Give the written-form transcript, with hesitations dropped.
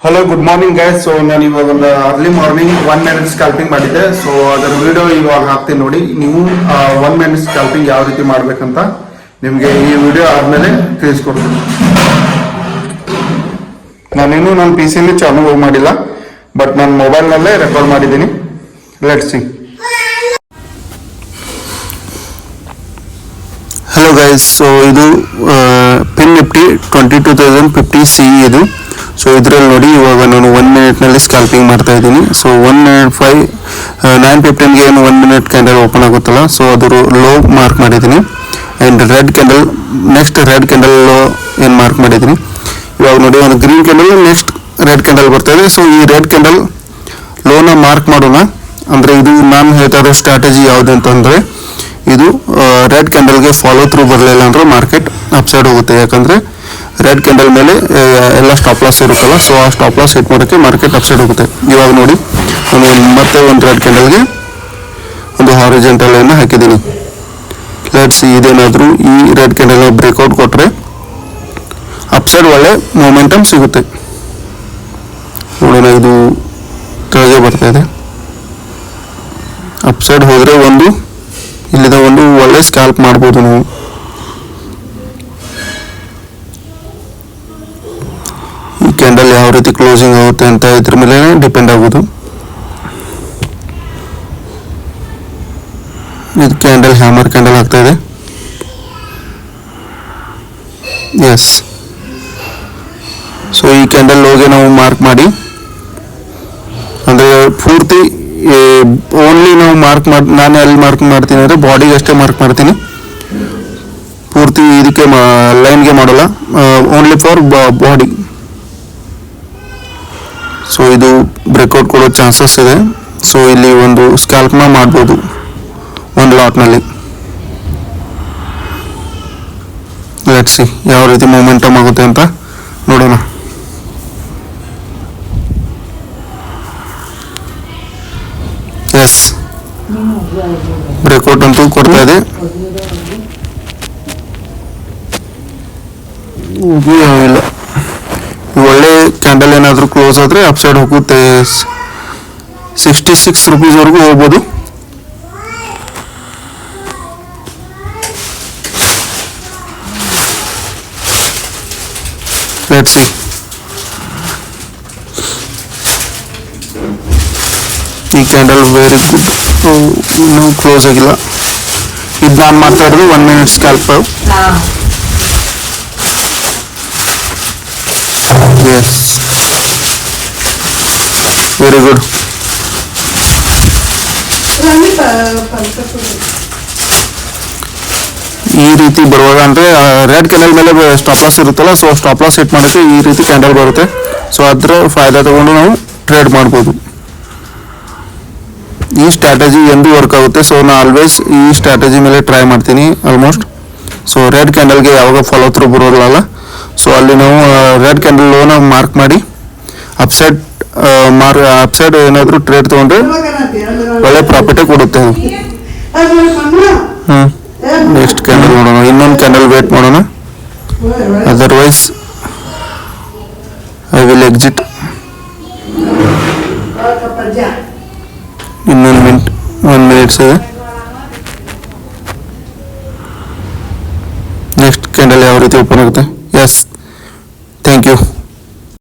Hello good morning guys. So ನಾನು ಇವಾಗ ಒಂದು ಅರ್ಲಿ ಮಾರ್ನಿಂಗ್ 1 ಮಿನಿಟ್ ಸ್ಕ್ಯಾಲ್ಪಿಂಗ್ ಮಾಡಿದ್ದೆ. ಸೊ ಅದರ ವಿಡಿಯೋ ಇವಾಗ ಹಾಕ್ತೀನಿ ನೋಡಿ. ನೀವು 1 ಮಿನಿಟ್ ಸ್ಕ್ಯಾಲ್ಪಿಂಗ್ ಯಾವ ರೀತಿ ಮಾಡ್ಬೇಕಂತ ನಿಮಗೆ ಈ ವಿಡಿಯೋ ಆದ್ಮೇಲೆ ತಿಳಿಸ್ಕೊಡ್ತೀನಿ. ನಾನೇನು ನನ್ನ PC ಚಾಲು ಮಾಡಿಲ್ಲ, ಬಟ್ ನನ್ನ ಮೊಬೈಲ್ನಲ್ಲೇ ರೆಕಾರ್ಡ್ ಮಾಡಿದ್ದೀನಿ. Let's see. Hello guys, so ಇದು ಪಿನ್ ನಿಫ್ಟಿ 22,050 CE ಇದು. ಸೊ ಇದರಲ್ಲಿ ನೋಡಿ ಇವಾಗ ನಾನು 1 ಮಿನಿಟ್ನಲ್ಲಿ ಸ್ಕ್ಯಾಲ್ಪಿಂಗ್ ಮಾಡ್ತಾ ಇದ್ದೀನಿ. ಸೊ 9:15ಗೆ ಏನು 1 ಮಿನಿಟ್ ಕ್ಯಾಂಡಲ್ ಓಪನ್ ಆಗುತ್ತಲ್ಲ, ಸೊ ಅದು ಲೋ ಮಾರ್ಕ್ ಮಾಡಿದ್ದೀನಿ. And red candle next red candle ಏನು ಮಾರ್ಕ್ ಮಾಡಿದ್ದೀನಿ. ಇವಾಗ ನೋಡಿ ಒಂದು green candle next red candle ಬರ್ತಾ ಇದೆ. ಸೊ ಈ ರೆಡ್ ಕ್ಯಾಂಡಲ್ ಲೋನ ಮಾರ್ಕ್ ಮಾಡೋಣ. ಅಂದರೆ ಇದು ನಾನು ಹೇಳ್ತಾ ಇರೋ ಸ್ಟ್ರಾಟಜಿ ಯಾವುದು ಅಂತಂದರೆ, ಇದು ರೆಡ್ ಕ್ಯಾಂಡಲ್ಗೆ ಫಾಲೋ ಥ್ರೂ ಬರಲಿಲ್ಲ ಅಂದರೆ ಮಾರ್ಕೆಟ್ ಅಪ್ಸೈಡ್ ಹೋಗುತ್ತೆ. ಯಾಕಂದರೆ ರೆಡ್ ಕ್ಯಾಂಡಲ್ ಮೇಲೆ ಎಲ್ಲ ಸ್ಟಾಪ್ ಲಾಸ್ ಇರುತ್ತಲ್ಲ, ಸೊ ಆ ಸ್ಟಾಪ್ ಲಾಸ್ ಹಿಟ್ ಮಾಡೋಕ್ಕೆ ಮಾರ್ಕೆಟ್ ಅಪ್ಸೈಡ್ ಹೋಗುತ್ತೆ. ಇವಾಗ ನೋಡಿ ನಾನು ಮತ್ತೆ ಒಂದು ರೆಡ್ ಕ್ಯಾಂಡಲ್ಗೆ ಒಂದು ಹಾರಿಜಾಂಟಲ್ ಲೈನ್ ಹಾಕಿದ್ದೀನಿ. ಲೆಟ್ಸ್ ಇದೇನಾದರೂ ಈ ರೆಡ್ ಕ್ಯಾಂಡಲ್ನ ಬ್ರೇಕ್ಔಟ್ ಕೊಟ್ಟರೆ ಅಪ್ಸೈಡ್ ಒಳ್ಳೆ ಮೊಮೆಂಟಮ್ ಸಿಗುತ್ತೆ. ನೋಡೋಣ, ಇದು ಕೆಳಗೆ ಬರ್ತಾ ಇದೆ. ಅಪ್ಸೈಡ್ ಹೋದರೆ ಇಲ್ಲಿಂದ ಒಂದು ಒಳ್ಳೆ ಸ್ಕ್ಯಾಲ್ಪ್ ಮಾಡ್ಬೋದು ನಾವು. ಈ ಕ್ಯಾಂಡಲ್ ಯಾವ ರೀತಿ ಕ್ಲೋಸಿಂಗ್ ಆಗುತ್ತೆ ಅಂತ ಇದ್ರ ಮೇಲೆ ಡಿಪೆಂಡ್ ಆಗೋದು. ಇದು ಕ್ಯಾಂಡಲ್ ಹ್ಯಾಮರ್ ಕ್ಯಾಂಡಲ್ ಆಗ್ತಾ ಇದೆ. ಎಸ್, ಸೊ ಈ ಕ್ಯಾಂಡಲ್ ಹೋಗಿ ನಾವು ಮಾರ್ಕ್ ಮಾಡಿ, ಅಂದರೆ ಪೂರ್ತಿ ಓನ್ಲಿ ನಾವು ನಾನು ಎಲ್ಲಿ ಮಾರ್ಕ್ ಮಾಡ್ತೀನಿ ಅಂದರೆ ಬಾಡಿಗೆ ಅಷ್ಟೇ ಮಾರ್ಕ್ ಮಾಡ್ತೀನಿ. ಪೂರ್ತಿ ಇದಕ್ಕೆ ಲೈನ್ಗೆ ಮಾಡಲ್ಲ, ಓನ್ಲಿ ಫಾರ್ ಬಾಡಿ. ಸೊ ಇದು ಬ್ರೇಕ್ಔಟ್ ಕೊಡೋ ಚಾನ್ಸಸ್ ಇದೆ. ಸೊ ಇಲ್ಲಿ ಒಂದು ಸ್ಕ್ಯಾಲ್ಪ್ನ ಮಾಡ್ಬೋದು ಒಂದು ಲಾಟ್ನಲ್ಲಿ. ಲೆಟ್ಸ್ ಸಿ ಯಾವ ರೀತಿ ಮೊಮೆಂಟಮ್ ಆಗುತ್ತೆ ಅಂತ ನೋಡೋಣ. ಎಸ್, ಬ್ರೇಕ್ಔಟ್ ಅಂತೂ ಕೊಡ್ತಾ ಇದೆ. ಇಲ್ಲ, ಒಳ್ಳೆ ಕ್ಯಾಂಡಲ್ ಏನಾದರೂ ಕ್ಲೋಸ್ ಆದರೆ ಅಪ್ಸೈಡ್ ಹೋಗುತ್ತೆ. 66 ರೂಪೀಸ್ವರೆಗೂ ಹೋಗ್ಬೋದು. Let's see. ಈ ಕ್ಯಾಂಡಲ್ ವೆರಿ ಗುಡ್, ಇನ್ನೂ ಕ್ಲೋಸ್ ಆಗಿಲ್ಲ. ಇದು ನಾನು ಮಾಡ್ತಾ ಇರೋದು 1 minute scalp. Yes, very good. ಈ ರೀತಿ ಬರುವಾಗ ಅಂದರೆ ರೆಡ್ ಕ್ಯಾಂಡಲ್ ಮೇಲೆ ಸ್ಟಾಪ್ ಲಾಸ್ ಇರುತ್ತಲ್ಲ, ಸೊ ಸ್ಟಾಪ್ ಲಾಸ್ ಹಿಟ್ ಮಾಡೋಕ್ಕೆ ಈ ರೀತಿ ಕ್ಯಾಂಡಲ್ ಬರುತ್ತೆ. ಸೊ ಅದರ ಫಾಯ್ದಾ ತಗೊಂಡು ನಾವು ಟ್ರೇಡ್ ಮಾಡ್ಬೋದು. ಈ ಸ್ಟ್ರಾಟಜಿ ಎಂದು ವರ್ಕ್ ಆಗುತ್ತೆ. ಸೊ ನಾನು ಆಲ್ವೇಸ್ ಈ ಸ್ಟ್ರಾಟಜಿ ಮೇಲೆ ಟ್ರೈ ಮಾಡ್ತೀನಿ ಆಲ್ಮೋಸ್ಟ್. ಸೊ ರೆಡ್ ಕ್ಯಾಂಡಲ್ಗೆ ಯಾವಾಗ ಫಾಲೋ ಥ್ರೂ ಬರೋಲ್ಲ, ಸೊ ಅಲ್ಲಿ ನಾವು ರೆಡ್ ಕ್ಯಾಂಡಲ್ ಲೋನ ಮಾರ್ಕ್ ಮಾಡಿ ಅಪ್ಸೈಡ್ ಏನಾದರೂ ಟ್ರೇಡ್ ತೊಗೊಂಡ್ರೆ ಒಳ್ಳೆ ಪ್ರಾಫಿಟೇ ಕೊಡುತ್ತೆ. ನೆಕ್ಸ್ಟ್ ಕ್ಯಾಂಡಲ್ ನೋಡೋಣ, ಇನ್ನೊಂದು ಕ್ಯಾಂಡಲ್ ವೇಟ್ ಮಾಡೋಣ. Otherwise I will exit. ಇನ್ನೊಂದು 1 ಮಿನಿಟ್ಸ್ ಇದೆ. ನೆಕ್ಸ್ಟ್ ಕ್ಯಾಂಡಲ್ ಯಾವ ರೀತಿ ಓಪನ್ ಆಗುತ್ತೆ. ಎಸ್,